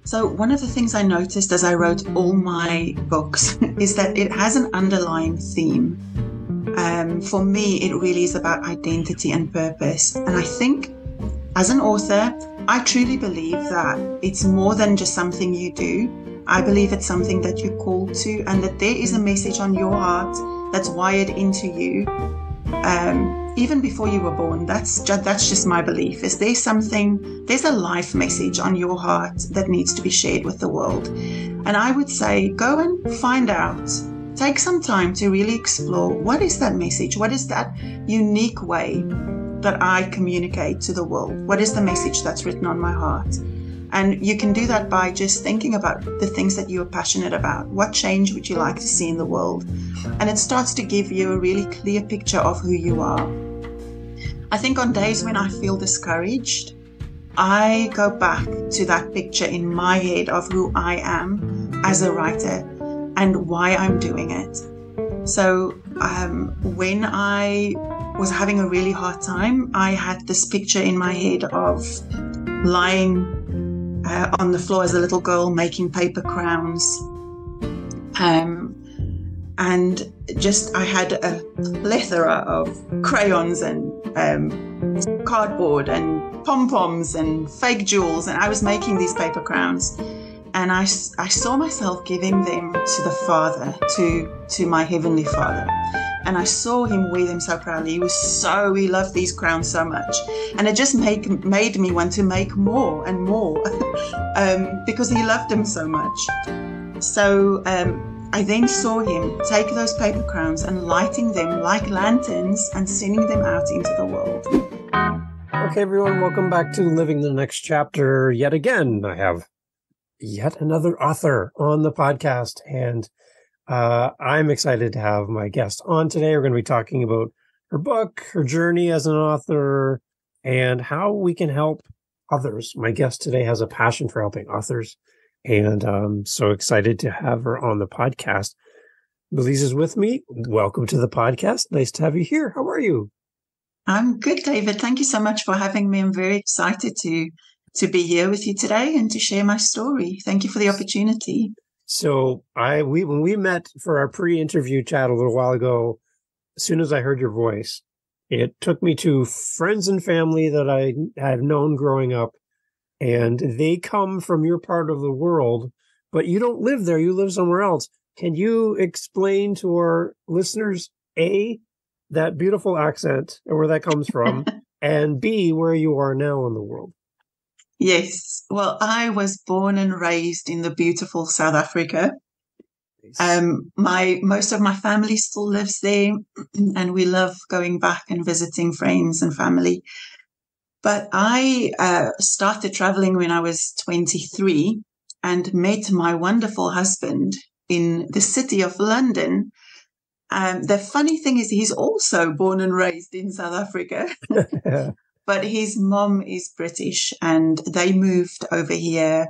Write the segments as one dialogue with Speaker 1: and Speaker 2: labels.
Speaker 1: So one of the things I noticed as I wrote all my books is that it has an underlying theme. For me, it really is about identity and purpose. And I think as an author, I truly believe that it's more than just something you do. I believe it's something that you're called to, and that there is a message on your heart that's wired into you, even before you were born. That's just my belief. There's a life message on your heart that needs to be shared with the world. And I would say, go and find out. Take some time to really explore, what is that message? What is that unique way that I communicate to the world? What is the message that's written on my heart? And you can do that by just thinking about the things that you are passionate about. What change would you like to see in the world? And it starts to give you a really clear picture of who you are. I think on days when I feel discouraged, I go back to that picture in my head of who I am as a writer and why I'm doing it. So when I was having a really hard time, I had this picture in my head of lying on the floor as a little girl making paper crowns. And just I had a plethora of crayons and cardboard and pom-poms and fake jewels, and I was making these paper crowns. And I saw myself giving them to the Father, to my Heavenly Father. And I saw him wear them so proudly. He loved these crowns so much. And it just made me want to make more and more because he loved them so much. So I then saw him take those paper crowns and lighting them like lanterns and sending them out into the world.
Speaker 2: Okay, everyone, welcome back to Living the Next Chapter. Yet again, I have yet another author on the podcast, and I'm excited to have my guest on today. We're going to be talking about her book, her journey as an author, and how we can help others. My guest today has a passion for helping authors, and I'm so excited to have her on the podcast. Meliza's with me. Welcome to the podcast. Nice to have you here. How are you?
Speaker 1: I'm good, David. Thank you so much for having me. I'm very excited to be here with you today and to share my story. Thank you for the opportunity.
Speaker 2: So when we met for our pre-interview chat a little while ago, as soon as I heard your voice, it took me to friends and family that I have known growing up, and they come from your part of the world, but you don't live there. You live somewhere else. Can you explain to our listeners, A, that beautiful accent and where that comes from, and B, where you are now in the world?
Speaker 1: Yes. Well, I was born and raised in the beautiful South Africa. Most of my family still lives there, and we love going back and visiting friends and family. But I started traveling when I was 23 and met my wonderful husband in the city of London. The funny thing is he's also born and raised in South Africa. But his mom is British, and they moved over here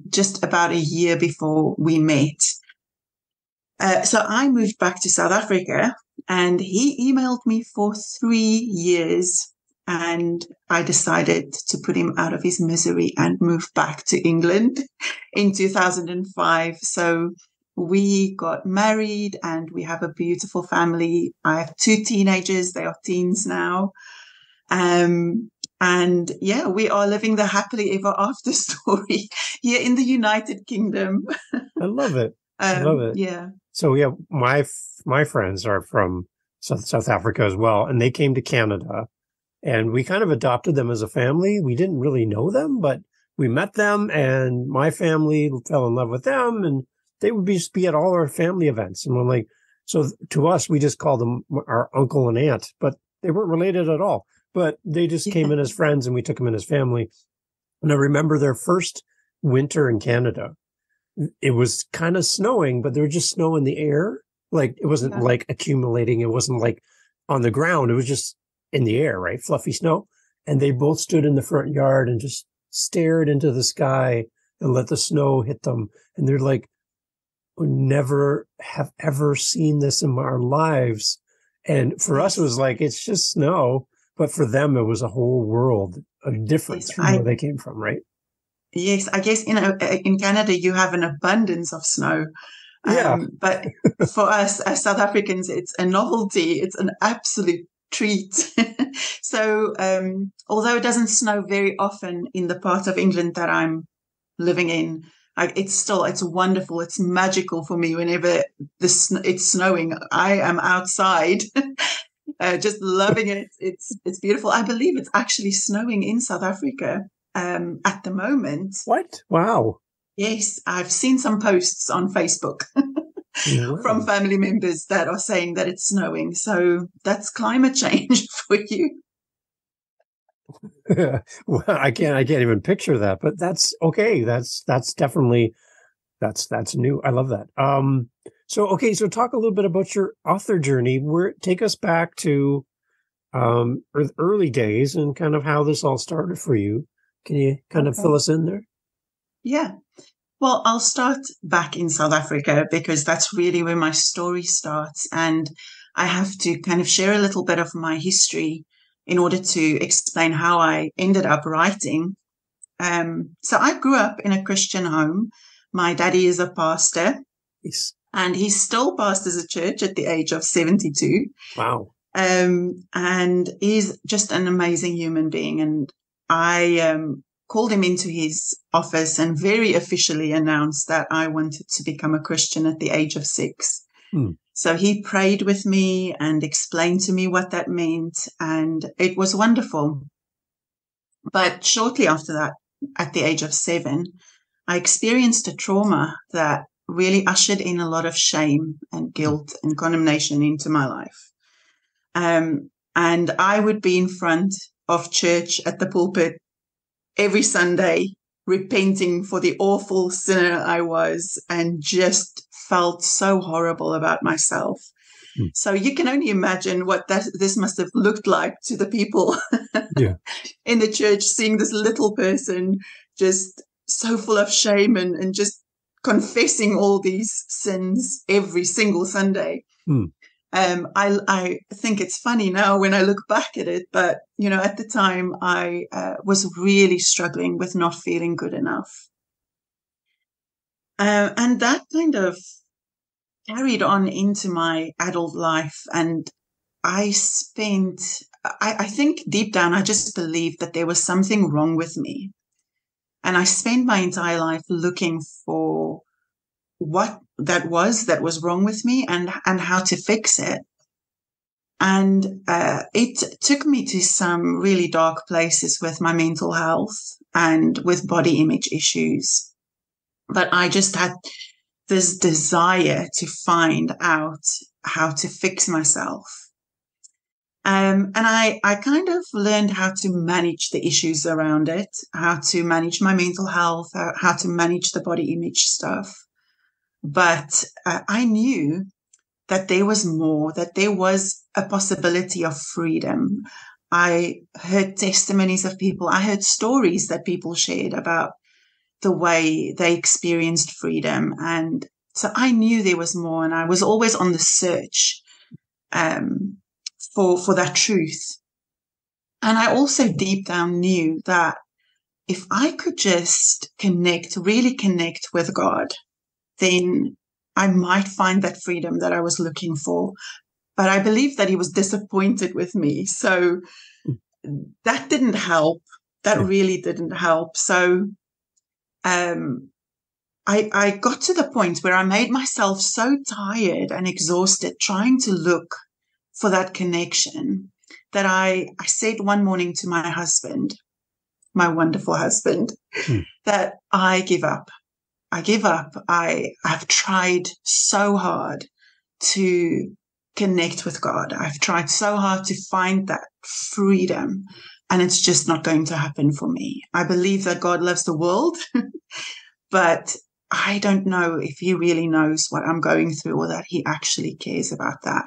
Speaker 1: just about a year before we met. So I moved back to South Africa, and he emailed me for 3 years, and I decided to put him out of his misery and move back to England in 2005. So we got married, and we have a beautiful family. I have 2 teenagers. They are teens now. And yeah, we are living the happily ever after story here in the United Kingdom.
Speaker 2: I love it. I love it.
Speaker 1: Yeah.
Speaker 2: So yeah, my friends are from South Africa as well, and they came to Canada, and we kind of adopted them as a family. We didn't really know them, but we met them, and my family fell in love with them, and they would just be at all our family events. And we're like, so to us, we just called them our uncle and aunt, but they weren't related at all. But they just came in as friends, and we took them in as family. And I remember their first winter in Canada. It was kind of snowing, but there was just snow in the air. Like, it wasn't like accumulating. It wasn't like on the ground. It was just in the air, right? Fluffy snow. And they both stood in the front yard and just stared into the sky and let the snow hit them. And they're like, we never have ever seen this in our lives. And for us, it was like, it's just snow. But for them, it was a whole world of difference from where they came from, right?
Speaker 1: Yes, I guess, in Canada, you have an abundance of snow.
Speaker 2: Yeah.
Speaker 1: But for us as South Africans, it's a novelty. It's an absolute treat. So, although it doesn't snow very often in the part of England that I'm living in, it's wonderful. It's magical for me whenever it's snowing. I am outside, just loving it. It's beautiful. I believe it's actually snowing in South Africa at the moment.
Speaker 2: What? Wow.
Speaker 1: Yes, I've seen some posts on Facebook from
Speaker 2: Wow.
Speaker 1: family members that are saying that it's snowing. So that's climate change for you.
Speaker 2: Well, I can't even picture that, but that's okay. That's definitely that's new. I love that. So okay, so talk a little bit about your author journey. Take us back to early days and kind of how this all started for you. Can you kind of
Speaker 1: Okay.
Speaker 2: fill us in there?
Speaker 1: Yeah. Well, I'll start back in South Africa because that's really where my story starts. And I have to kind of share a little bit of my history in order to explain how I ended up writing. So I grew up in a Christian home. My daddy is a pastor,
Speaker 2: Yes.
Speaker 1: and he still pastors a church at the age of 72.
Speaker 2: Wow.
Speaker 1: And he's just an amazing human being. And I called him into his office and very officially announced that I wanted to become a Christian at the age of 6.
Speaker 2: Hmm.
Speaker 1: So he prayed with me and explained to me what that meant. And it was wonderful. But shortly after that, at the age of 7, I experienced a trauma that really ushered in a lot of shame and guilt and condemnation into my life. And I would be in front of church at the pulpit every Sunday, repenting for the awful sinner I was and just felt so horrible about myself.
Speaker 2: Hmm.
Speaker 1: So you can only imagine what this must have looked like to the people
Speaker 2: Yeah.
Speaker 1: in the church, seeing this little person just so full of shame and just confessing all these sins every single Sunday.
Speaker 2: Hmm.
Speaker 1: I think it's funny now when I look back at it, but at the time I was really struggling with not feeling good enough, and that kind of carried on into my adult life. And I think deep down I just believed that there was something wrong with me, and I spent my entire life looking for what that was wrong with me and how to fix it. And it took me to some really dark places with my mental health and with body image issues. But I just had this desire to find out how to fix myself. And I kind of learned how to manage the issues around it, how to manage my mental health, how to manage the body image stuff. But I knew that there was more, that there was a possibility of freedom. I heard testimonies of people. I heard stories that people shared about the way they experienced freedom. And so I knew there was more, and I was always on the search for that truth. And I also deep down knew that if I could just really connect with God, then I might find that freedom that I was looking for. But I believe that he was disappointed with me. So that didn't help. That really didn't help. So I got to the point where I made myself so tired and exhausted trying to look for that connection that I said one morning to my husband, my wonderful husband, that I give up. I give up. I've tried so hard to connect with God. I've tried so hard to find that freedom, and it's just not going to happen for me. I believe that God loves the world, but I don't know if he really knows what I'm going through or that he actually cares about that.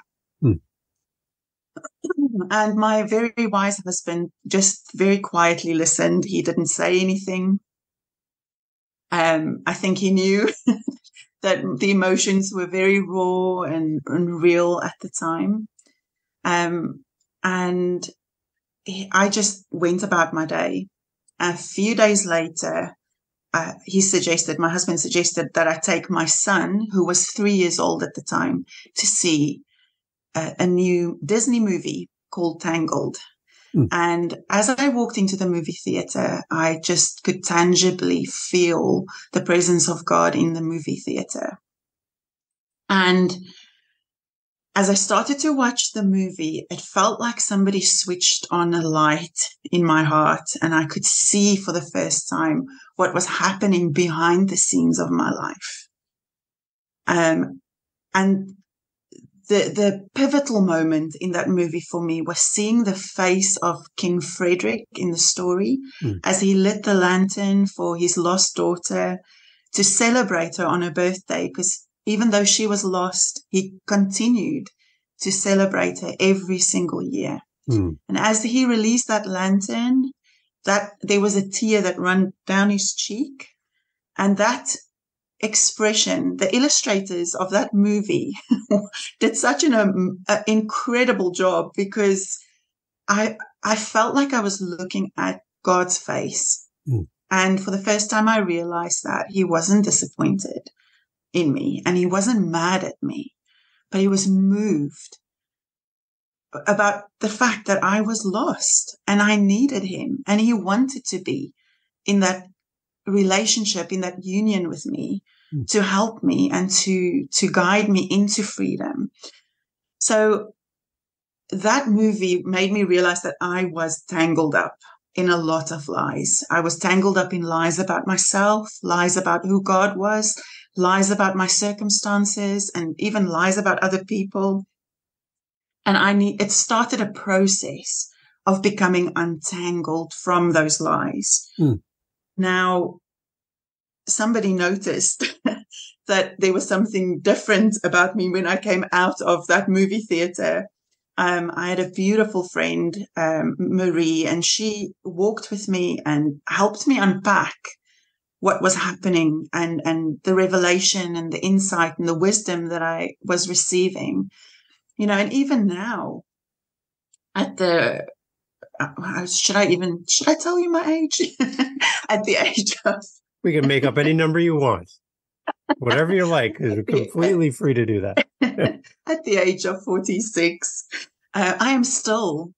Speaker 1: And my very wise husband just very quietly listened. He didn't say anything. I think he knew that the emotions were very raw and real at the time. And I just went about my day. A few days later, my husband suggested that I take my son, who was 3 years old at the time, to see a new Disney movie called Tangled. And as I walked into the movie theater, I just could tangibly feel the presence of God in the movie theater. And as I started to watch the movie, it felt like somebody switched on a light in my heart, and I could see for the first time what was happening behind the scenes of my life. And the pivotal moment in that movie for me was seeing the face of King Frederick in the story as he lit the lantern for his lost daughter to celebrate her on her birthday, because even though she was lost, he continued to celebrate her every single year. And as he released that lantern, that there was a tear that ran down his cheek, and that expression, the illustrators of that movie did such an incredible job, because I felt like I was looking at God's face. And for the first time, I realized that he wasn't disappointed in me, and he wasn't mad at me, but he was moved about the fact that I was lost and I needed him, and he wanted to be in that relationship, in that union with me, to help me and to guide me into freedom. So that movie made me realize that I was tangled up in a lot of lies. I was tangled up in lies about myself, lies about who God was, lies about my circumstances, and even lies about other people. And it started a process of becoming untangled from those lies. Now, somebody noticed that there was something different about me when I came out of that movie theater. I had a beautiful friend, Marie, and she walked with me and helped me unpack what was happening, and the revelation and the insight and the wisdom that I was receiving. And even now, at the should I tell you my age? At the age of,
Speaker 2: we can make up any number you want, whatever you like. You're completely free to do that.
Speaker 1: At the age of 46, I am still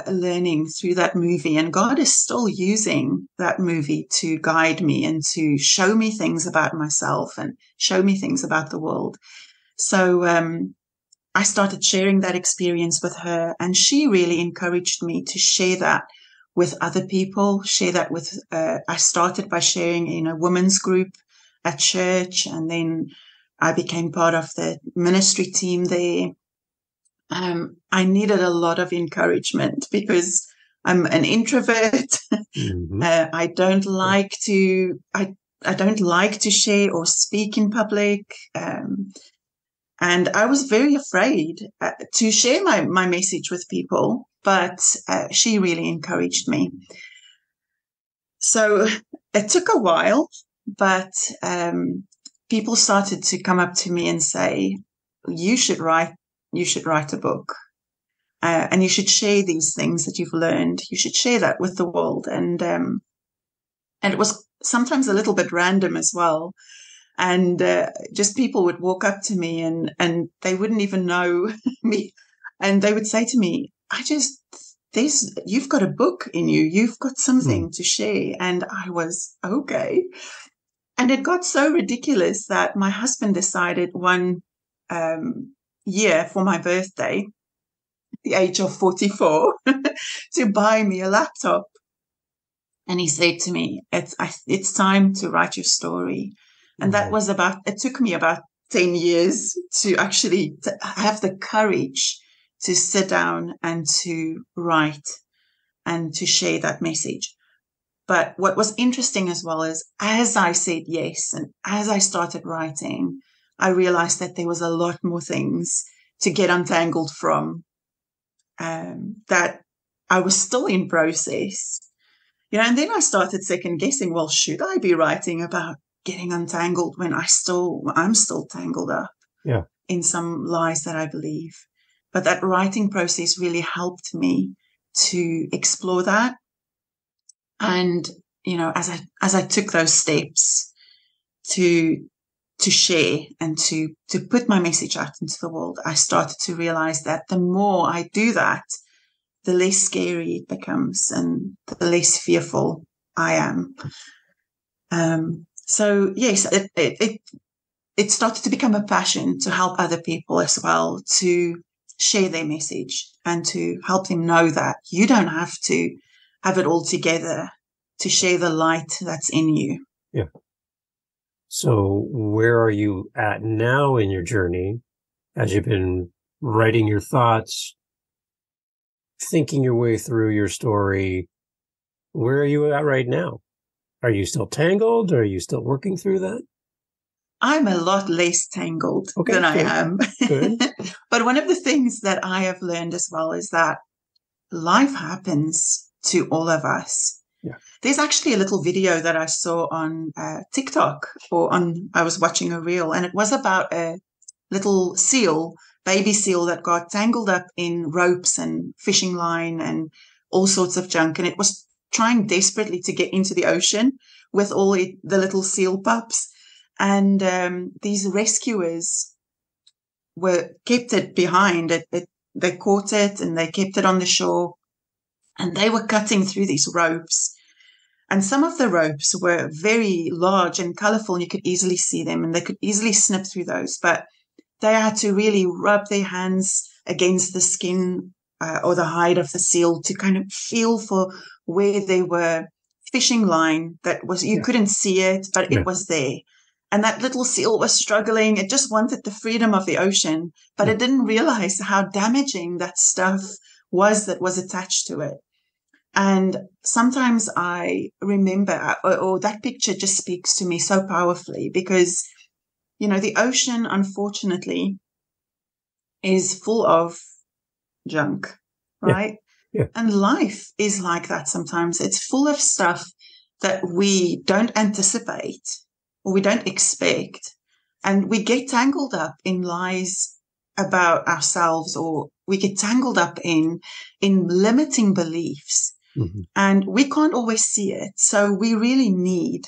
Speaker 1: learning through that movie, and God is still using that movie to guide me and to show me things about myself and show me things about the world. So I started sharing that experience with her, and she really encouraged me to share that with other people, share that with, I started by sharing in a women's group at church, and then I became part of the ministry team there. I needed a lot of encouragement because I'm an introvert. I don't like to share or speak in public. And I was very afraid to share my message with people, but she really encouraged me. So it took a while, but people started to come up to me and say, you should write a book, and you should share these things that you've learned. You should share that with the world. And it was sometimes a little bit random as well. And just people would walk up to me and they wouldn't even know me. And they would say to me, you've got a book in you. You've got something to share. And I was, okay. And it got so ridiculous that my husband decided one year for my birthday, at the age of 44, to buy me a laptop. And he said to me, it's time to write your story. And that was it took me about 10 years to actually have the courage to sit down and to write and to share that message. But what was interesting as well is, as I said yes, and as I started writing, I realized that there was a lot more things to get untangled from, that I was still in process. And then I started second guessing, well, should I be writing about getting untangled when I'm still tangled up in some lies that I believe? But that writing process really helped me to explore that. And, as I took those steps to share and to put my message out into the world, I started to realize that the more I do that, the less scary it becomes and the less fearful I am. So yes, it started to become a passion to help other people as well, to share their message and to help them know that you don't have to have it all together to share the light that's in you.
Speaker 2: Yeah. So where are you at now in your journey as you've been writing your thoughts, thinking your way through your story? Where are you at right now? Are you still tangled? Or are you still working through that?
Speaker 1: I'm a lot less tangled than I am.
Speaker 2: Good.
Speaker 1: But one of the things that I have learned as well is that life happens to all of us.
Speaker 2: Yeah.
Speaker 1: There's actually a little video that I saw on TikTok, I was watching a reel, and it was about a little seal, baby seal, that got tangled up in ropes and fishing line and all sorts of junk. And it was trying desperately to get into the ocean with all the little seal pups. And these rescuers kept it behind. They caught it and they kept it on the shore. And they were cutting through these ropes. And some of the ropes were very large and colorful, and you could easily see them, and they could easily snip through those. But they had to really rub their hands against the skin or the hide of the seal to kind of feel for where they were fishing line that was, you couldn't see it, but it was there. And that little seal was struggling. It just wanted the freedom of the ocean, but it didn't realize how damaging that stuff was that was attached to it. And sometimes I remember, or that picture just speaks to me so powerfully, because, the ocean, unfortunately, is full of junk, right?
Speaker 2: Yeah.
Speaker 1: And life is like that sometimes. It's full of stuff that we don't anticipate or we don't expect. And we get tangled up in lies about ourselves, or we get tangled up in limiting beliefs.
Speaker 2: Mm-hmm.
Speaker 1: And we can't always see it. So we really need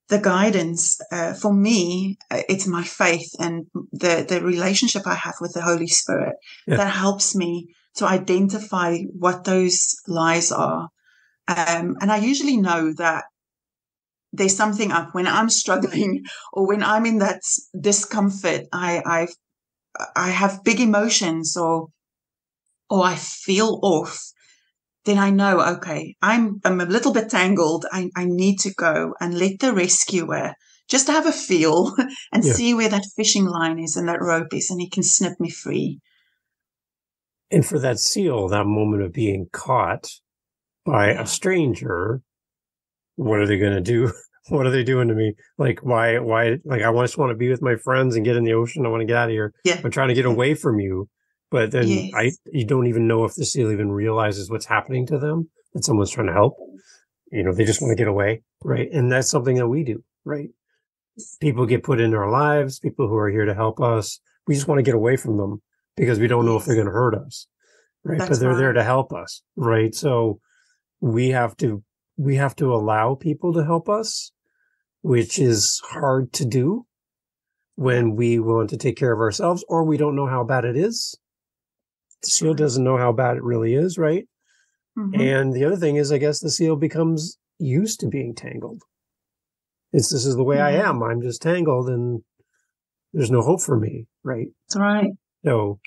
Speaker 1: the guidance. For me, it's my faith and the relationship I have with the Holy Spirit that helps me to identify what those lies are. And I usually know that there's something up when I'm struggling or when I'm in that discomfort. I have big emotions or I feel off. Then I know, okay, I'm a little bit tangled. I need to go and let the rescuer just have a feel and see where that fishing line is and that rope is, and he can snip me free.
Speaker 2: And for that seal, that moment of being caught by a stranger, what are they going to do? What are they doing to me? Like, why, like, I just want to be with my friends and get in the ocean. I want to get out of here.
Speaker 1: Yeah.
Speaker 2: I'm trying to get away from you. But then you don't even know if the seal even realizes what's happening to them, that someone's trying to help. They just want to get away, right? And that's something that we do, right? People get put in our lives, people who are here to help us. We just want to get away from them because we don't know if they're going to hurt us, right? But they're there to help us, right? So we have to allow people to help us, which is hard to do when we want to take care of ourselves or we don't know how bad it is. The seal doesn't know how bad it really is, right? Mm-hmm. And the other thing is, I guess the seal becomes used to being tangled. This is the way I am. I'm just tangled and there's no hope for me, right?
Speaker 1: That's right.
Speaker 2: So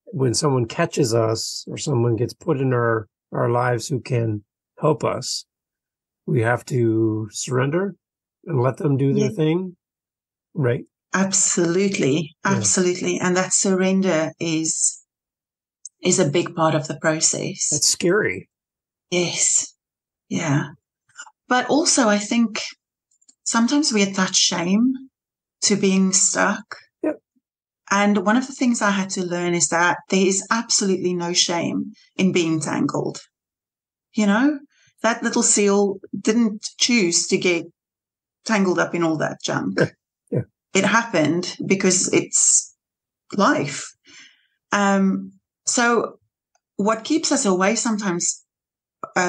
Speaker 2: when someone catches us or someone gets put in our lives who can help us, we have to surrender and let them do their thing, right?
Speaker 1: Absolutely. Absolutely. And that surrender is a big part of the process.
Speaker 2: That's scary.
Speaker 1: Yes. Yeah. But also, I think sometimes we attach shame to being stuck.
Speaker 2: Yep.
Speaker 1: And one of the things I had to learn is that there is absolutely no shame in being tangled. That little seal didn't choose to get tangled up in all that junk.
Speaker 2: Yeah.
Speaker 1: It happened because it's life. So what keeps us away sometimes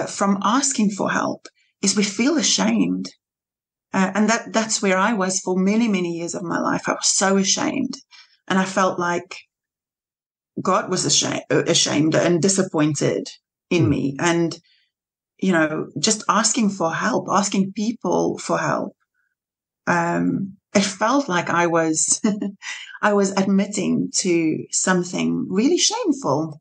Speaker 1: from asking for help is we feel ashamed. And that's where I was for many, many years of my life. I was so ashamed. And I felt like God was ashamed and disappointed in me. And, just asking for help, asking people for help. It felt like I was, I was admitting to something really shameful.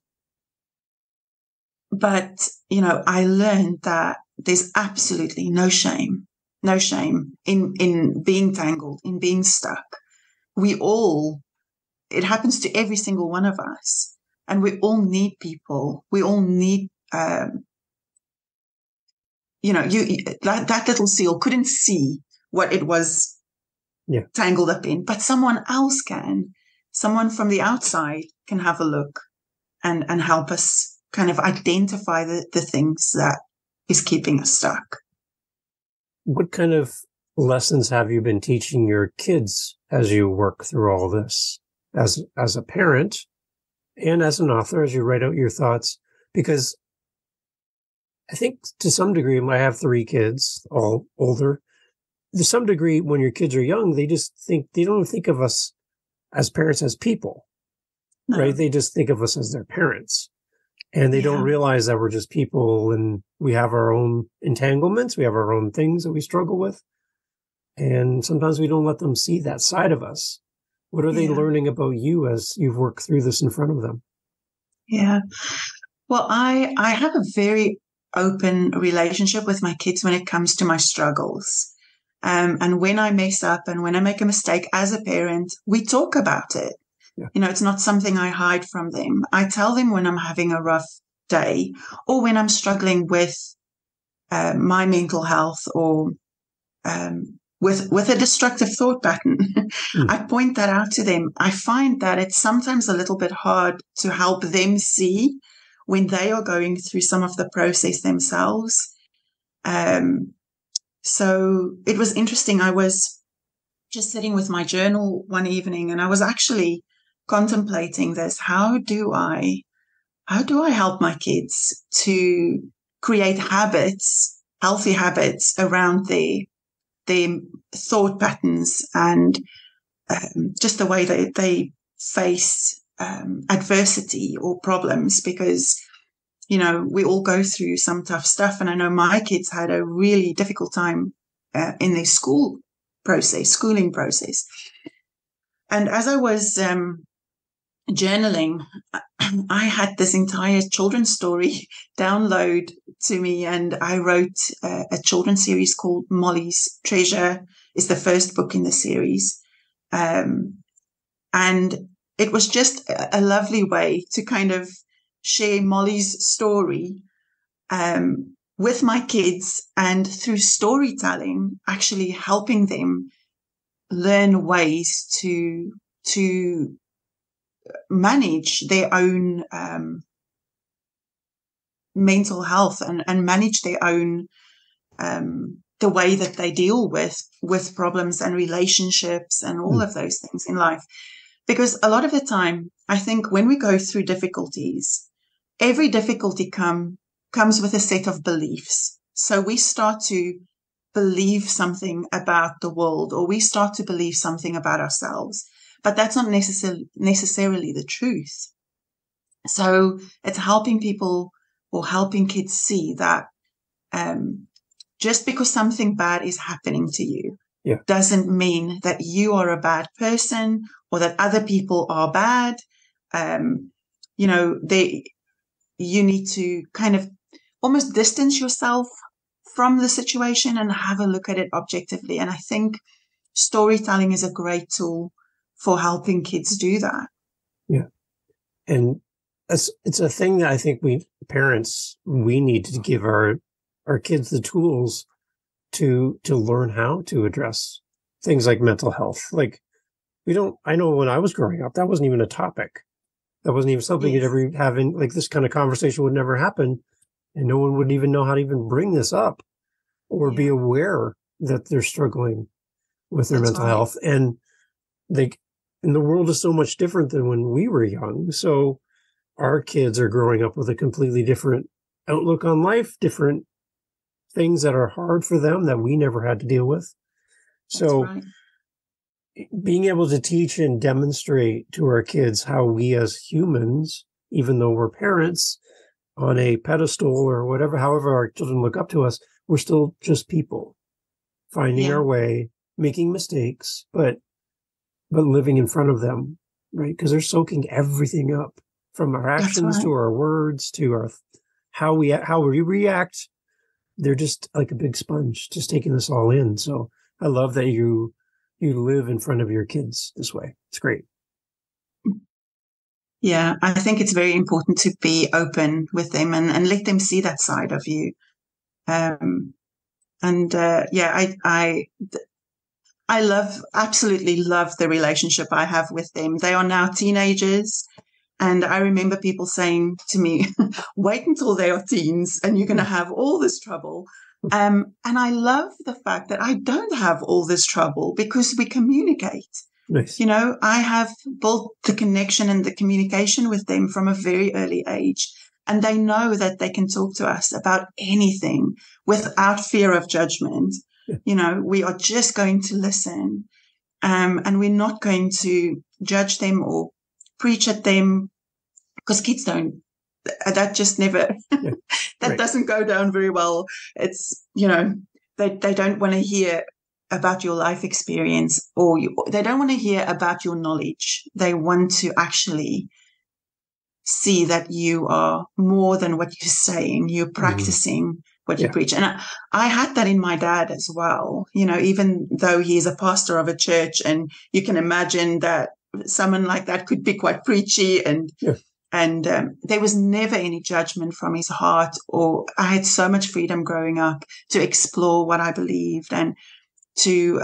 Speaker 1: But, I learned that there's absolutely no shame in being tangled, in being stuck. It happens to every single one of us. And we all need people. We all need, that little seal couldn't see what it was tangled up in, but someone else can. Someone from the outside can have a look and help us kind of identify the things that is keeping us stuck.
Speaker 2: What kind of lessons have you been teaching your kids as you work through all this, as a parent and as an author, as you write out your thoughts? Because I think to some degree, I have 3 kids, all older. To some degree, when your kids are young, they don't think of us as parents as people, right? They just think of us as their parents. And they don't realize that we're just people and we have our own entanglements. We have our own things that we struggle with. And sometimes we don't let them see that side of us. What are they learning about you as you've worked through this in front of them?
Speaker 1: Yeah. Well, I have a very open relationship with my kids when it comes to my struggles. And when I mess up and when I make a mistake as a parent, we talk about it. Yeah. It's not something I hide from them. I tell them when I'm having a rough day or when I'm struggling with my mental health or with a destructive thought pattern. I point that out to them. I find that it's sometimes a little bit hard to help them see when they are going through some of the process themselves. So it was interesting. I was just sitting with my journal one evening and I was actually contemplating this. How do I help my kids to create habits, healthy habits around their thought patterns and just the way they face adversity or problems? Because, we all go through some tough stuff. And I know my kids had a really difficult time in their schooling process. And as I was journaling, I had this entire children's story download to me, and I wrote a children's series called Molly's Treasure. Is the first book in the series. And it was just a lovely way to kind of share Molly's story with my kids, and through storytelling, actually helping them learn ways to manage their own mental health and manage their own the way that they deal with problems and relationships and all of those things in life. Because a lot of the time, I think when we go through difficulties, every difficulty comes with a set of beliefs. So we start to believe something about the world, or we start to believe something about ourselves. But that's not necessarily the truth. So it's helping people or helping kids see that just because something bad is happening to you doesn't mean that you are a bad person or that other people are bad. You need to kind of almost distance yourself from the situation and have a look at it objectively. And I think storytelling is a great tool for helping kids do that.
Speaker 2: Yeah. And it's a thing that I think parents need to give our kids the tools to learn how to address things like mental health. Like I know when I was growing up, that wasn't even a topic. That wasn't even something you'd ever have in, like, this kind of conversation would never happen. And no one would even know how to even bring this up or be aware that they're struggling with their mental health. And the world is so much different than when we were young. So our kids are growing up with a completely different outlook on life, different things that are hard for them that we never had to deal with.
Speaker 1: That's
Speaker 2: So
Speaker 1: right.
Speaker 2: being able to teach and demonstrate to our kids how we as humans, even though we're parents on a pedestal or whatever, however our children look up to us, we're still just people finding
Speaker 1: Yeah,
Speaker 2: our way, making mistakes, but living in front of them, right? Because they're soaking everything up, from our
Speaker 1: that's
Speaker 2: actions
Speaker 1: right.
Speaker 2: to our words to our how we react. They're just like a big sponge, just taking this all in. So I love that you live in front of your kids this way. It's great.
Speaker 1: Yeah, I think it's very important to be open with them and let them see that side of you. Um, and yeah, I absolutely love the relationship I have with them. They are now teenagers. And I remember people saying to me, wait until they are teens and you're going to have all this trouble. And I love the fact that I don't have all this trouble because we communicate.
Speaker 2: Nice.
Speaker 1: You know, I have built the connection and the communication with them from a very early age. And they know that they can talk to us about anything without fear of judgment.
Speaker 2: Yeah.
Speaker 1: You know, we are just going to listen, and we're not going to judge them or preach at them, because kids don't, that just never,
Speaker 2: Yeah.
Speaker 1: that
Speaker 2: Right.
Speaker 1: doesn't go down very well. It's, you know, they don't want to hear about your life experience, or they don't want to hear about your knowledge. They want to actually see that you are more than what you're saying. You're practicing what you
Speaker 2: Yeah.
Speaker 1: preach. And I had that in my dad as well. You know, even though he's a pastor of a church, and you can imagine that someone like that could be quite preachy, and
Speaker 2: Yeah.
Speaker 1: and there was never any judgment from his heart, or I had so much freedom growing up to explore what I believed, and to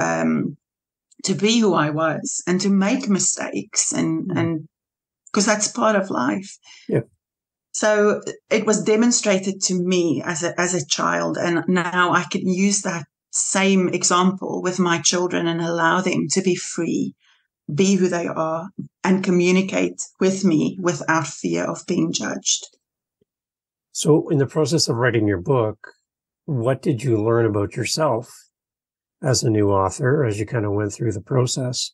Speaker 1: be who I was, and to make mistakes, and because that's part of life.
Speaker 2: Yeah.
Speaker 1: So it was demonstrated to me as a child, and now I can use that same example with my children and allow them to be free, be who they are, and communicate with me without fear of being judged.
Speaker 2: So in the process of writing your book, what did you learn about yourself as a new author, as you kind of went through the process?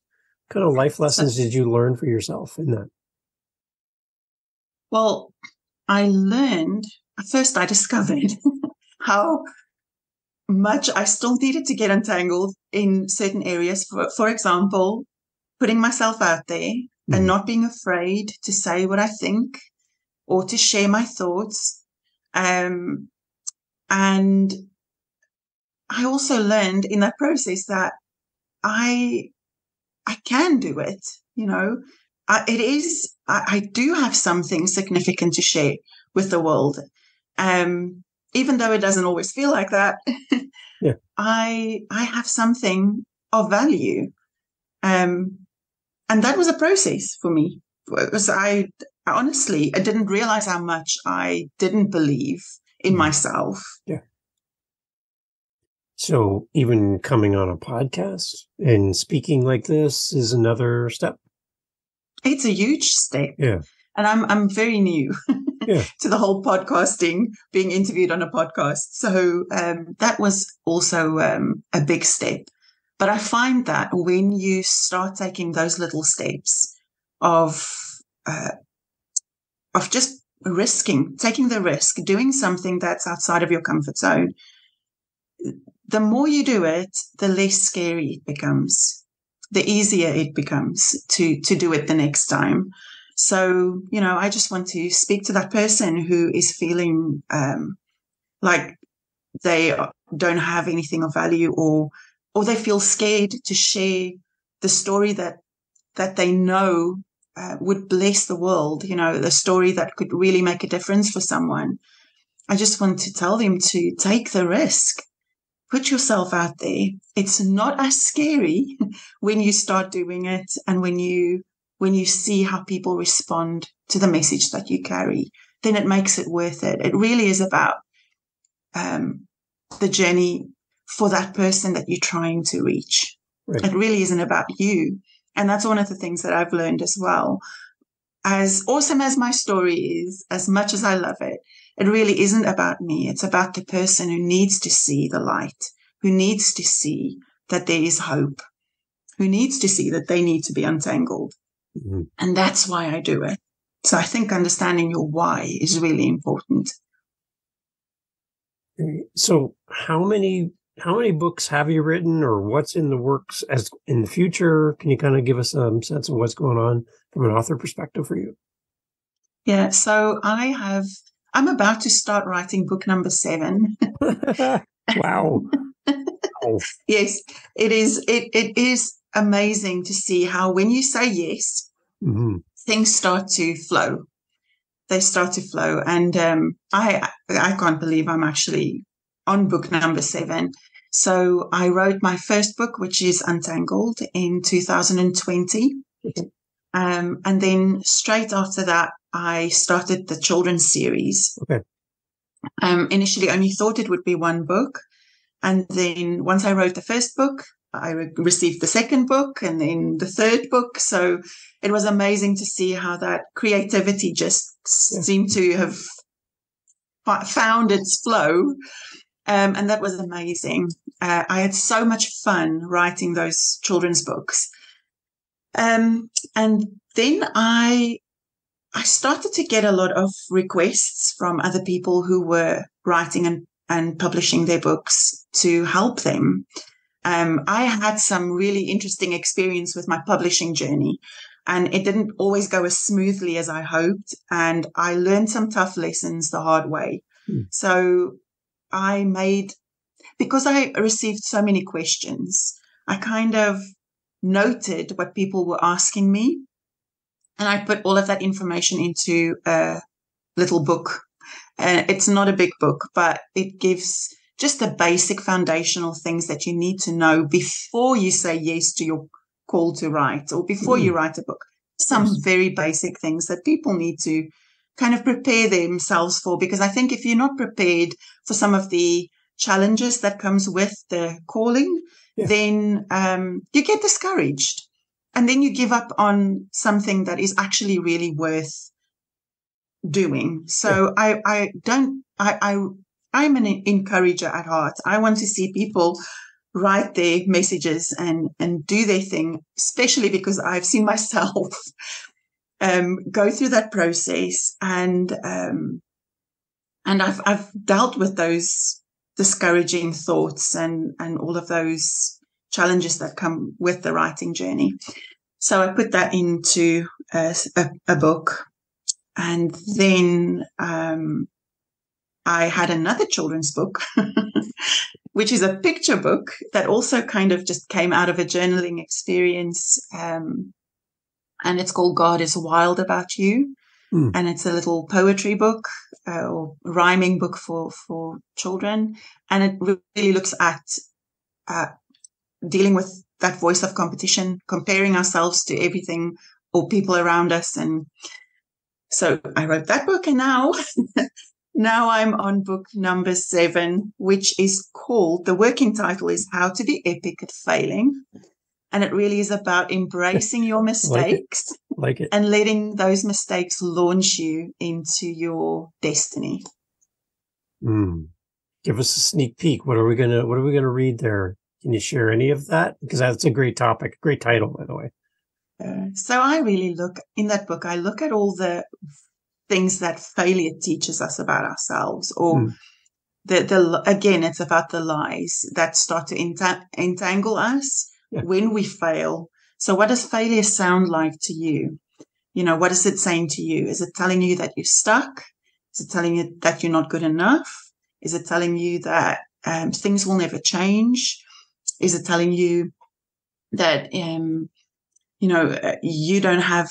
Speaker 2: What kind of life lessons did you learn for yourself in that?
Speaker 1: Well, I learned, first I discovered how much I still needed to get untangled in certain areas. For example, putting myself out there and not being afraid to say what I think or to share my thoughts. And I also learned in that process that I can do it. You know, I do have something significant to share with the world. Even though it doesn't always feel like that,
Speaker 2: Yeah.
Speaker 1: I have something of value. And that was a process for me, because I honestly, I didn't realize how much I didn't believe in myself.
Speaker 2: Yeah. So even coming on a podcast and speaking like this is another step.
Speaker 1: It's a huge step.
Speaker 2: Yeah.
Speaker 1: And I'm very new
Speaker 2: Yeah.
Speaker 1: to the whole podcasting, being interviewed on a podcast. So that was also a big step. But I find that when you start taking those little steps of just taking the risk, doing something that's outside of your comfort zone, the more you do it, the less scary it becomes, the easier it becomes to do it the next time. So, you know, I just want to speak to that person who is feeling like they don't have anything of value, or they feel scared to share the story that they know would bless the world, you know, the story that could really make a difference for someone. I just want to tell them to take the risk. Put yourself out there. It's not as scary when you start doing it, and when you see how people respond to the message that you carry, then it makes it worth it. It really is about the journey for that person that you're trying to reach.
Speaker 2: Right.
Speaker 1: It really isn't about you. And that's one of the things that I've learned as well. As awesome as my story is, as much as I love it, it really isn't about me. It's about the person who needs to see the light, who needs to see that there is hope, who needs to see that they need to be untangled. Mm-hmm. And that's why I do it. So I think understanding your why is really important.
Speaker 2: So how many books have you written, or what's in the works as in the future? Can you kind of give us a sense of what's going on from an author perspective for you?
Speaker 1: Yeah, so I'm about to start writing book number 7.
Speaker 2: Wow. Oh.
Speaker 1: Yes, it is. It is amazing to see how when you say yes, mm-hmm. things start to flow. They start to flow. And I can't believe I'm actually on book number 7. So I wrote my first book, which is Untangled, in 2020. Okay. And then straight after that, I started the children's series. Okay. Initially, I only thought it would be one book. And then once I wrote the first book, I received the second book and then the third book. So it was amazing to see how that creativity just seemed to have found its flow. And that was amazing. I had so much fun writing those children's books. And then I started to get a lot of requests from other people who were writing and publishing their books to help them. I had some really interesting experience with my publishing journey, and it didn't always go as smoothly as I hoped. And I learned some tough lessons the hard way. So because I received so many questions, I kind of noted what people were asking me, and I put all of that information into a little book. It's not a big book, but it gives just the basic foundational things that you need to know before you say yes to your call to write, or before you write a book. Some very basic things that people need to kind of prepare themselves for, because I think if you're not prepared for some of the challenges that comes with the calling, then you get discouraged, and then you give up on something that is actually really worth doing. So I'm an encourager at heart. I want to see people write their messages and do their thing, especially because I've seen myself go through that process, and I've dealt with those discouraging thoughts and all of those challenges that come with the writing journey. So I put that into a book. And then I had another children's book, which is a picture book that also kind of just came out of a journaling experience. And it's called God is Wild About You. And it's a little poetry book or rhyming book for children. And it really looks at dealing with that voice of competition, comparing ourselves to everything or people around us. And so I wrote that book, and now I'm on book number 7, which is called, the working title is How to Be Epic at Failing. And it really is about embracing your mistakes
Speaker 2: like it.
Speaker 1: And letting those mistakes launch you into your destiny.
Speaker 2: Give us a sneak peek. What are we gonna read there? Can you share any of that? Because that's a great topic, great title, by the way.
Speaker 1: So I really look at all the things that failure teaches us about ourselves, or again, it's about the lies that start to entangle us when we fail. So what does failure sound like to you? What is it saying to you? Is it telling you that you're stuck? Is it telling you that you're not good enough? Is it telling you that things will never change? Is it telling you that you don't have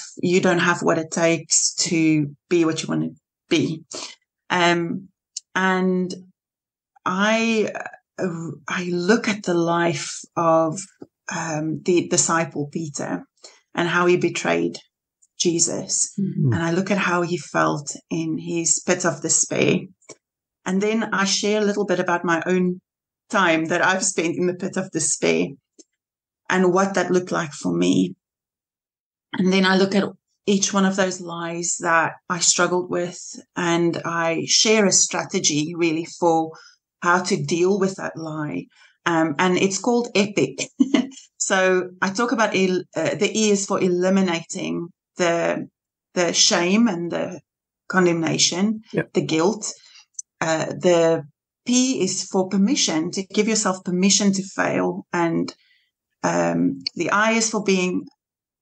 Speaker 1: what it takes to be what you want to be? And I look at the life of the disciple Peter and how he betrayed Jesus, and I look at how he felt in his pit of despair, and then I share a little bit about my own time that I've spent in the pit of despair and what that looked like for me. And then I look at each one of those lies that I struggled with, and I share a strategy really for how to deal with that lie. And it's called EPIC. So I talk about the E is for eliminating the shame and the condemnation, the guilt. The P is for permission, to give yourself permission to fail. And the I is for being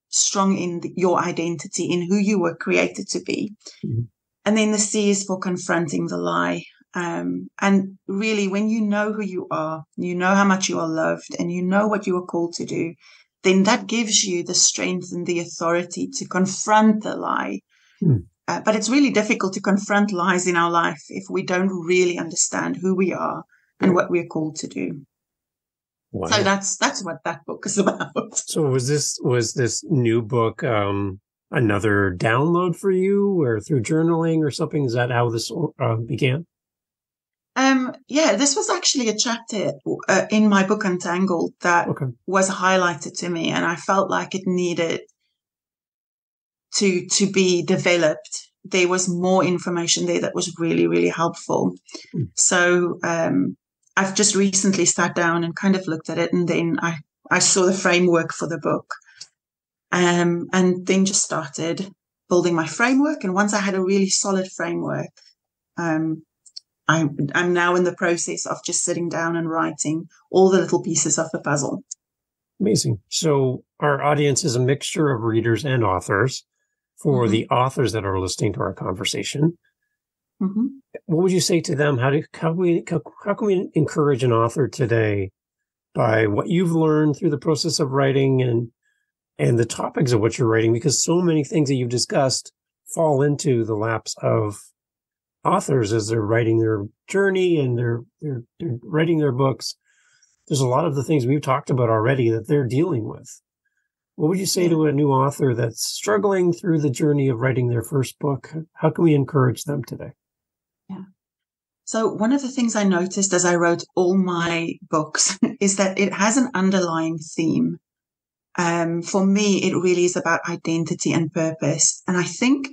Speaker 1: strong in your identity, in who you were created to be. Mm-hmm. And then the C is for confronting the lie. And really, when you know who you are, you know how much you are loved, and you know what you are called to do, then that gives you the strength and the authority to confront the lie. Mm. But it's really difficult to confront lies in our life if we don't really understand who we are and what we're called to do. Wow. So that's what that book is about.
Speaker 2: So was this new book another download for you, or through journaling or something? Is that how this began?
Speaker 1: Yeah, this was actually a chapter in my book Untangled that was highlighted to me, and I felt like it needed to be developed. There was more information there that was really, really helpful. Mm. So I've just recently sat down and kind of looked at it, and then I saw the framework for the book, and then just started building my framework. And once I had a really solid framework, I'm now in the process of just sitting down and writing all the little pieces of the puzzle.
Speaker 2: Amazing. So our audience is a mixture of readers and authors. For the authors that are listening to our conversation, what would you say to them? How can we encourage an author today by what you've learned through the process of writing and the topics of what you're writing? Because so many things that you've discussed fall into the laps of authors as they're writing their journey and they're writing their books. There's a lot of the things we've talked about already that they're dealing with. What would you say to a new author that's struggling through the journey of writing their first book? How can we encourage them today?
Speaker 1: Yeah. So one of the things I noticed as I wrote all my books is that it has an underlying theme. For me, it really is about identity and purpose. And I think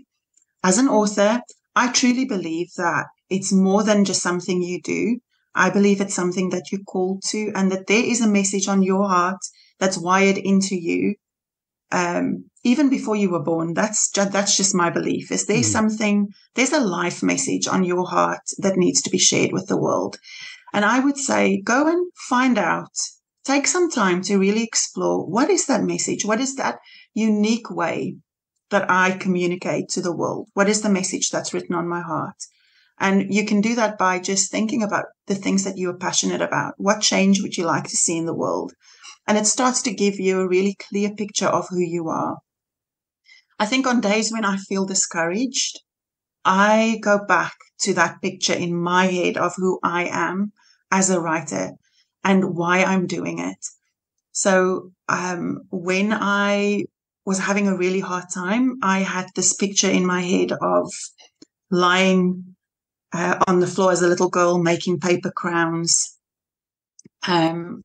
Speaker 1: as an author, I truly believe that it's more than just something you do. I believe it's something that you're called to, and that there is a message on your heart that's wired into you. Even before you were born, that's just my belief. Is there there's a life message on your heart that needs to be shared with the world. And I would say, go and find out, take some time to really explore, what is that message? What is that unique way that I communicate to the world? What is the message that's written on my heart? And you can do that by just thinking about the things that you are passionate about. What change would you like to see in the world? And it starts to give you a really clear picture of who you are. I think on days when I feel discouraged, I go back to that picture in my head of who I am as a writer and why I'm doing it. So when I was having a really hard time, I had this picture in my head of lying on the floor as a little girl making paper crowns. And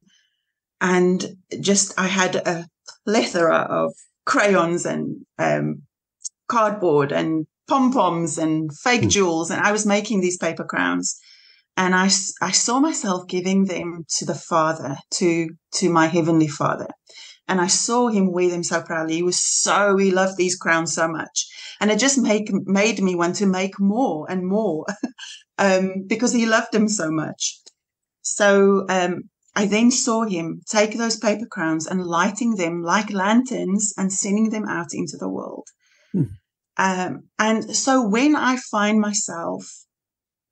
Speaker 1: just I had a plethora of crayons and cardboard and pom-poms and fake jewels, and I was making these paper crowns. And I saw myself giving them to the Father, to my Heavenly Father. And I saw him wear them so proudly. He loved these crowns so much. And it just made me want to make more and more because he loved them so much. So I then saw him take those paper crowns and lighting them like lanterns and sending them out into the world. And so when I find myself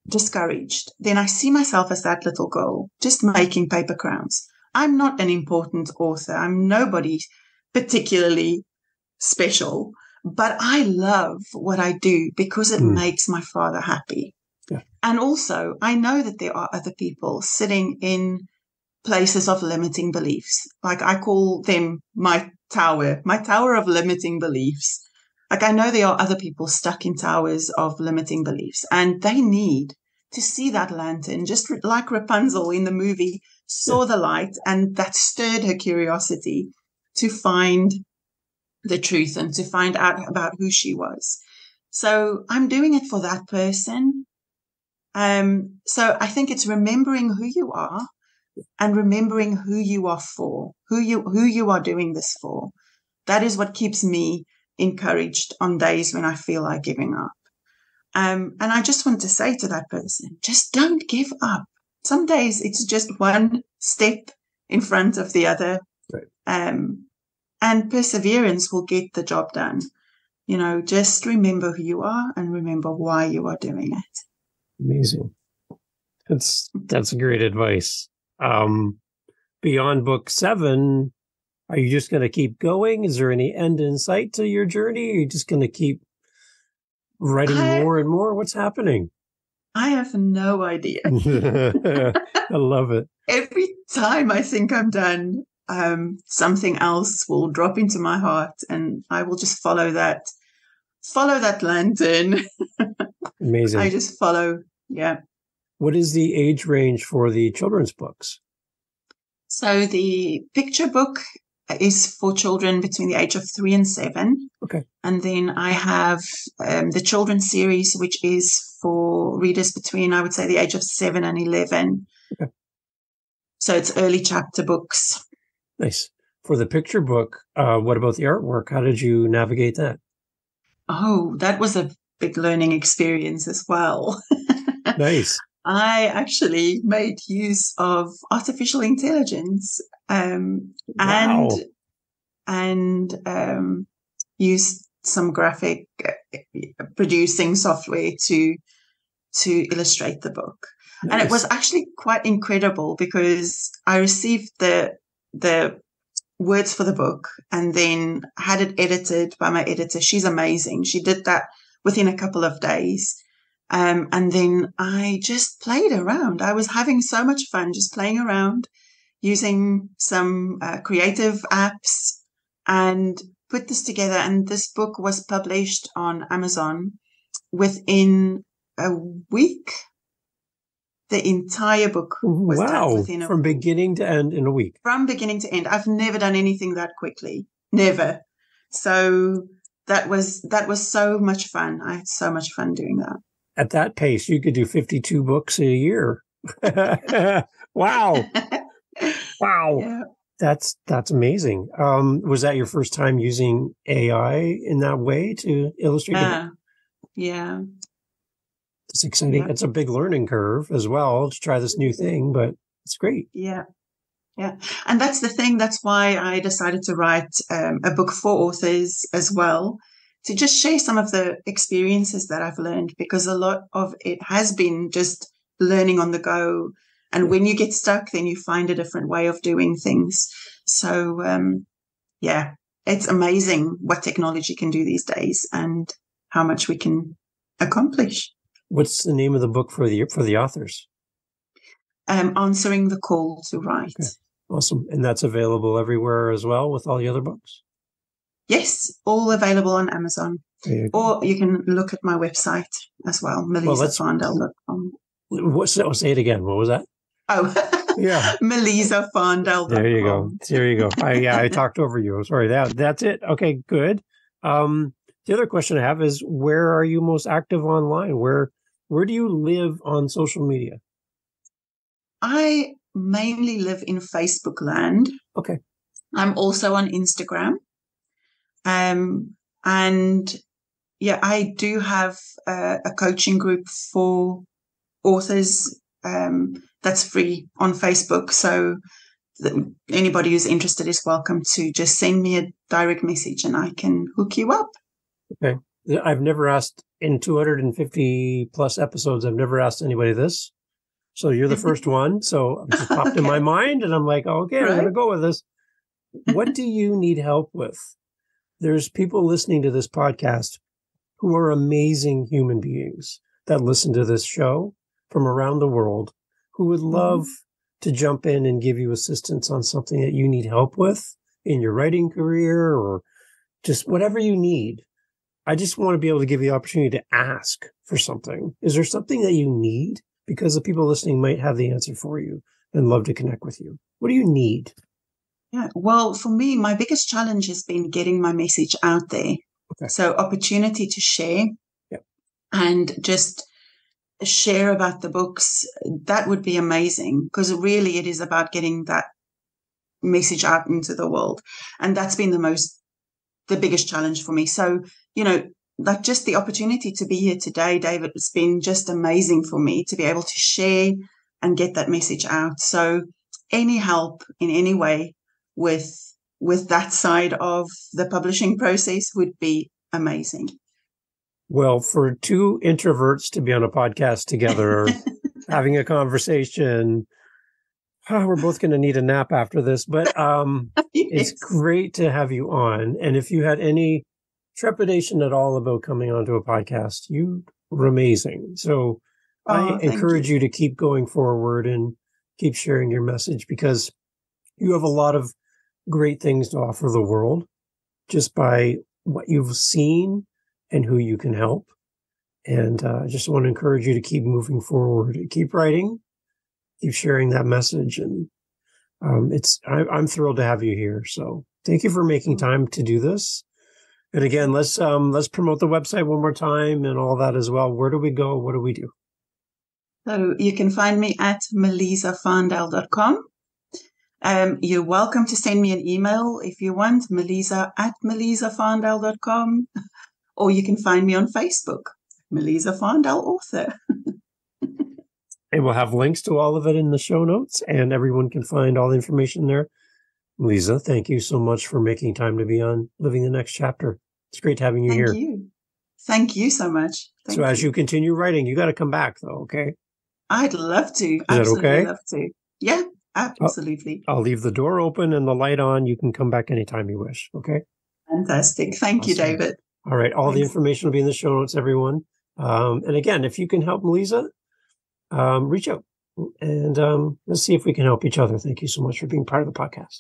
Speaker 1: discouraged, then I see myself as that little girl just making paper crowns. I'm not an important author. I'm nobody particularly special, but I love what I do because it makes my Father happy. Yeah. And also, I know that there are other people sitting in places of limiting beliefs. Like I call them my tower of limiting beliefs. Like I know there are other people stuck in towers of limiting beliefs, and they need to see that lantern, just like Rapunzel in the movie saw the light, and that stirred her curiosity to find the truth and to find out about who she was. So I'm doing it for that person. So I think it's remembering who you are and remembering who you are for, who you are doing this for. That is what keeps me encouraged on days when I feel like giving up. And I just want to say to that person, just don't give up. Some days it's just one step in front of the other.
Speaker 2: Right.
Speaker 1: And perseverance will get the job done. You know, just remember who you are and remember why you are doing it.
Speaker 2: Amazing. That's great advice. Beyond book 7, are you just going to keep going? Is there any end in sight to your journey? Are you just going to keep writing more and more? What's happening?
Speaker 1: I have no idea.
Speaker 2: I love it.
Speaker 1: Every time I think I'm done, something else will drop into my heart and I will just follow that lantern.
Speaker 2: Amazing.
Speaker 1: I just follow. Yeah.
Speaker 2: What is the age range for the children's books?
Speaker 1: So the picture book is for children between the age of 3 and 7.
Speaker 2: Okay.
Speaker 1: And then I have the children's series, which is for readers between, I would say, the age of 7 and 11.
Speaker 2: Okay.
Speaker 1: So it's early chapter books.
Speaker 2: Nice. For the picture book, what about the artwork? How did you navigate that?
Speaker 1: Oh, that was a big learning experience as well.
Speaker 2: Nice.
Speaker 1: I actually made use of artificial intelligence and used some graphic producing software to illustrate the book. Nice. And it was actually quite incredible because I received the words for the book and then had it edited by my editor. She's amazing. She did that within a couple of days. And then I just played around. I was having so much fun just playing around, using some creative apps and put this together. And this book was published on Amazon within a week. The entire book was done within a week.
Speaker 2: From beginning to end in a week.
Speaker 1: From beginning to end. I've never done anything that quickly. Never. So that was so much fun. I had so much fun doing that.
Speaker 2: At that pace, you could do 52 books a year. Wow. Wow. Yeah. That's amazing. Was that your first time using AI in that way to illustrate it?
Speaker 1: Yeah.
Speaker 2: It's exciting. It's a big learning curve as well to try this new thing, but it's great.
Speaker 1: Yeah. Yeah. And that's the thing. That's why I decided to write a book for authors as well, to just share some of the experiences that I've learned, because a lot of it has been just learning on the go. And when you get stuck, then you find a different way of doing things. So, it's amazing what technology can do these days and how much we can accomplish.
Speaker 2: What's the name of the book for the authors?
Speaker 1: Answering the Call to Write.
Speaker 2: Okay. Awesome. And that's available everywhere as well with all the other books?
Speaker 1: Yes, all available on Amazon. Or you can look at my website as well, MelizaFarndell.com.
Speaker 2: Say it again. What was that?
Speaker 1: Oh, yeah. MelizaFarndell.com.
Speaker 2: There you go. There you go. I talked over you. I'm sorry. That's it. Okay, good. The other question I have is, where are you most active online? Where do you live on social media?
Speaker 1: I mainly live in Facebook land.
Speaker 2: Okay.
Speaker 1: I'm also on Instagram. I do have a coaching group for authors that's free on Facebook. So anybody who's interested is welcome to just send me a direct message and I can hook you up.
Speaker 2: Okay. I've never asked, in 250 plus episodes, I've never asked anybody this. So you're the first one. So it just popped in my mind and I'm like, okay, I'm going to go with this. What do you need help with? There's people listening to this podcast who are amazing human beings that listen to this show from around the world who would love to jump in and give you assistance on something that you need help with in your writing career or just whatever you need. I just want to be able to give you the opportunity to ask for something. Is there something that you need? Because the people listening might have the answer for you and love to connect with you. What do you need?
Speaker 1: Yeah. Well, for me, my biggest challenge has been getting my message out there.
Speaker 2: Okay.
Speaker 1: So opportunity to share
Speaker 2: Yep.
Speaker 1: and just share about the books, that would be amazing, because really it is about getting that message out into the world. And that's been the biggest challenge for me. So, like just the opportunity to be here today, David, it's been just amazing for me to be able to share and get that message out. So any help in any way with that side of the publishing process would be amazing.
Speaker 2: Well, for two introverts to be on a podcast together, having a conversation, we're both going to need a nap after this, but
Speaker 1: Yes.
Speaker 2: It's great to have you on. And if you had any trepidation at all about coming onto a podcast, you were amazing. So I encourage you to keep going forward and keep sharing your message, because you have a lot of great things to offer the world just by what you've seen and who you can help. And I just want to encourage you to keep moving forward, keep writing, keep sharing that message. And I'm thrilled to have you here. So thank you for making time to do this. And again, let's promote the website one more time and all that as well. Where do we go? What do we do?
Speaker 1: So you can find me at melizafarndell.com. You're welcome to send me an email if you want, meliza@melizafarndell.com, or you can find me on Facebook, Meliza Farndell Author.
Speaker 2: And we'll have links to all of it in the show notes, and everyone can find all the information there. Meliza, thank you so much for making time to be on Living the Next Chapter. It's great having you here.
Speaker 1: Thank you. Thank you so much.
Speaker 2: So as you continue writing, you got to come back, though, okay?
Speaker 1: I'd love to.
Speaker 2: Is that okay?
Speaker 1: Love to. Yeah, absolutely.
Speaker 2: I'll leave the door open and the light on. You can come back anytime you wish, okay?
Speaker 1: Fantastic. Thank you, David.
Speaker 2: All right. All the information will be in the show notes, everyone. And again, if you can help Meliza, reach out and let's see if we can help each other. Thank you so much for being part of the podcast.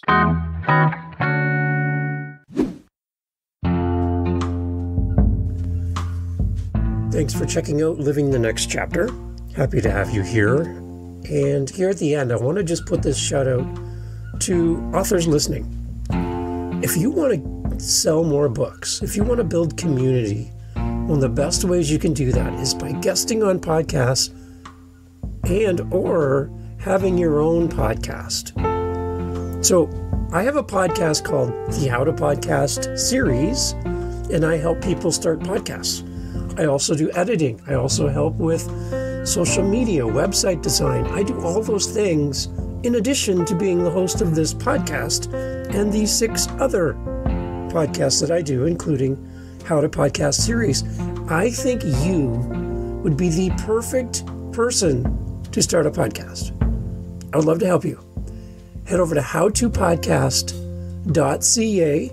Speaker 2: Thanks for checking out Living the Next Chapter. Happy to have you here. And here at the end, I want to just put this shout out to authors listening. If you want to sell more books, if you want to build community, one of the best ways you can do that is by guesting on podcasts and or having your own podcast. So I have a podcast called the How to Podcast series, and I help people start podcasts. I also do editing. I also help with social media, website design. I do all those things in addition to being the host of this podcast and the 6 other podcasts that I do, including How to Podcast series. I think you would be the perfect person to start a podcast. I would love to help you. Head over to howtopodcast.ca,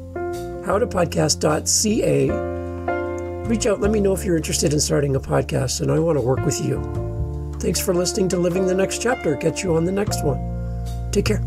Speaker 2: howtopodcast.ca. Reach out, let me know if you're interested in starting a podcast, and I want to work with you. Thanks for listening to Living the Next Chapter. Catch you on the next one. Take care.